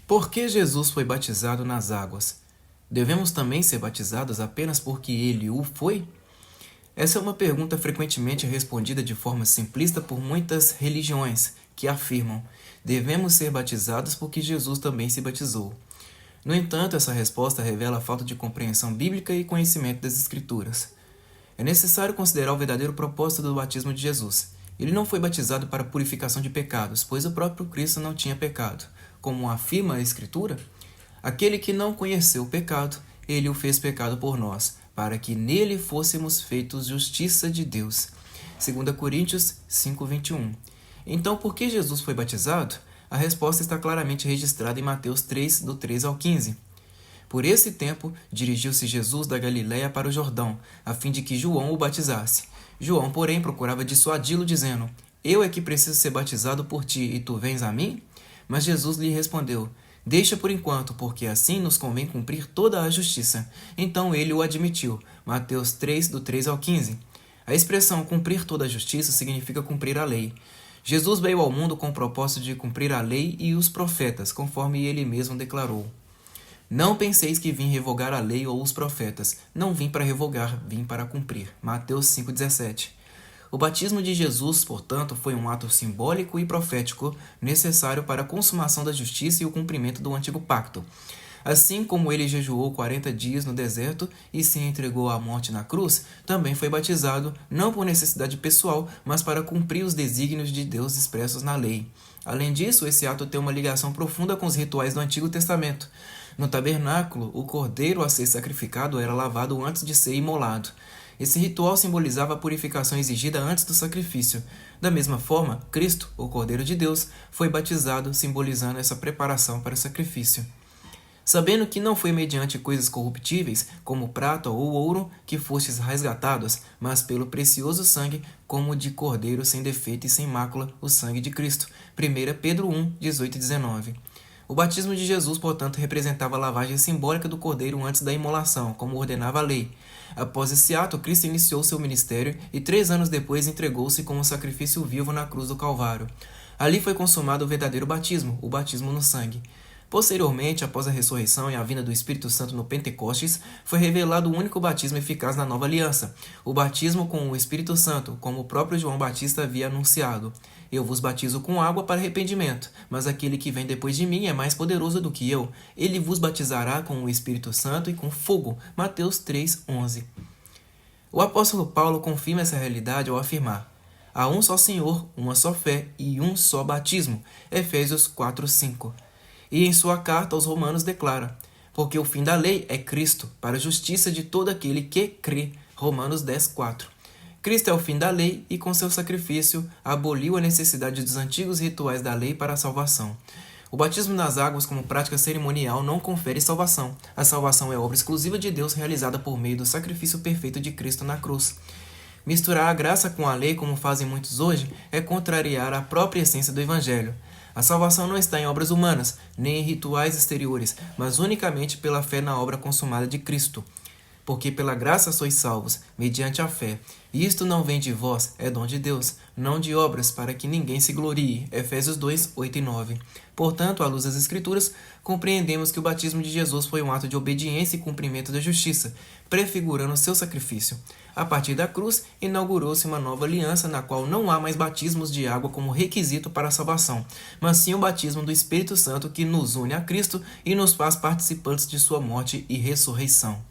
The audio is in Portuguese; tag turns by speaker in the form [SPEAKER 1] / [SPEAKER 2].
[SPEAKER 1] Por que Jesus foi batizado nas águas? Devemos também ser batizados apenas porque ele o foi? Essa é uma pergunta frequentemente respondida de forma simplista por muitas religiões, que afirmam: devemos ser batizados porque Jesus também se batizou. No entanto, essa resposta revela a falta de compreensão bíblica e conhecimento das Escrituras. É necessário considerar o verdadeiro propósito do batismo de Jesus. Ele não foi batizado para purificação de pecados, pois o próprio Cristo não tinha pecado. Como afirma a Escritura, aquele que não conheceu o pecado, ele o fez pecado por nós, para que nele fôssemos feitos justiça de Deus. 2 Coríntios 5:21. Então, por que Jesus foi batizado? A resposta está claramente registrada em Mateus 3, do 13 ao 15. Por esse tempo, dirigiu-se Jesus da Galiléia para o Jordão, a fim de que João o batizasse. João, porém, procurava dissuadi-lo, dizendo: Eu é que preciso ser batizado por ti, e tu vens a mim? Mas Jesus lhe respondeu: Deixa por enquanto, porque assim nos convém cumprir toda a justiça. Então ele o admitiu. Mateus 3, do 13 ao 15. A expressão cumprir toda a justiça significa cumprir a lei. Jesus veio ao mundo com o propósito de cumprir a lei e os profetas, conforme ele mesmo declarou. Não penseis que vim revogar a lei ou os profetas. Não vim para revogar, vim para cumprir. Mateus 5,17. O batismo de Jesus, portanto, foi um ato simbólico e profético necessário para a consumação da justiça e o cumprimento do antigo pacto. Assim como ele jejuou 40 dias no deserto e se entregou à morte na cruz, também foi batizado, não por necessidade pessoal, mas para cumprir os desígnios de Deus expressos na lei. Além disso, esse ato tem uma ligação profunda com os rituais do Antigo Testamento. No tabernáculo, o cordeiro a ser sacrificado era lavado antes de ser imolado. Esse ritual simbolizava a purificação exigida antes do sacrifício. Da mesma forma, Cristo, o Cordeiro de Deus, foi batizado, simbolizando essa preparação para o sacrifício. Sabendo que não foi mediante coisas corruptíveis, como prata ou ouro, que fostes resgatados, mas pelo precioso sangue, como de cordeiro sem defeito e sem mácula, o sangue de Cristo. 1 Pedro 1, 18 e 19. O batismo de Jesus, portanto, representava a lavagem simbólica do cordeiro antes da imolação, como ordenava a lei. Após esse ato, Cristo iniciou seu ministério e 3 anos depois entregou-se como sacrifício vivo na cruz do Calvário. Ali foi consumado o verdadeiro batismo, o batismo no sangue. Posteriormente, após a ressurreição e a vinda do Espírito Santo no Pentecostes, foi revelado o único batismo eficaz na nova aliança, o batismo com o Espírito Santo, como o próprio João Batista havia anunciado. Eu vos batizo com água para arrependimento, mas aquele que vem depois de mim é mais poderoso do que eu. Ele vos batizará com o Espírito Santo e com fogo. Mateus 3:11. O apóstolo Paulo confirma essa realidade ao afirmar: há um só Senhor, uma só fé e um só batismo. Efésios 4:5. E em sua carta aos Romanos declara: porque o fim da lei é Cristo, para a justiça de todo aquele que crê. Romanos 10:4. Cristo é o fim da lei e, com seu sacrifício, aboliu a necessidade dos antigos rituais da lei para a salvação. O batismo nas águas como prática cerimonial não confere salvação. A salvação é obra exclusiva de Deus realizada por meio do sacrifício perfeito de Cristo na cruz. Misturar a graça com a lei, como fazem muitos hoje, é contrariar a própria essência do Evangelho. A salvação não está em obras humanas, nem em rituais exteriores, mas unicamente pela fé na obra consumada de Cristo. Porque pela graça sois salvos, mediante a fé. E isto não vem de vós, é dom de Deus, não de obras, para que ninguém se glorie. Efésios 2, 8 e 9. Portanto, à luz das Escrituras, compreendemos que o batismo de Jesus foi um ato de obediência e cumprimento da justiça, prefigurando o seu sacrifício. A partir da cruz, inaugurou-se uma nova aliança na qual não há mais batismos de água como requisito para a salvação, mas sim o batismo do Espírito Santo que nos une a Cristo e nos faz participantes de sua morte e ressurreição.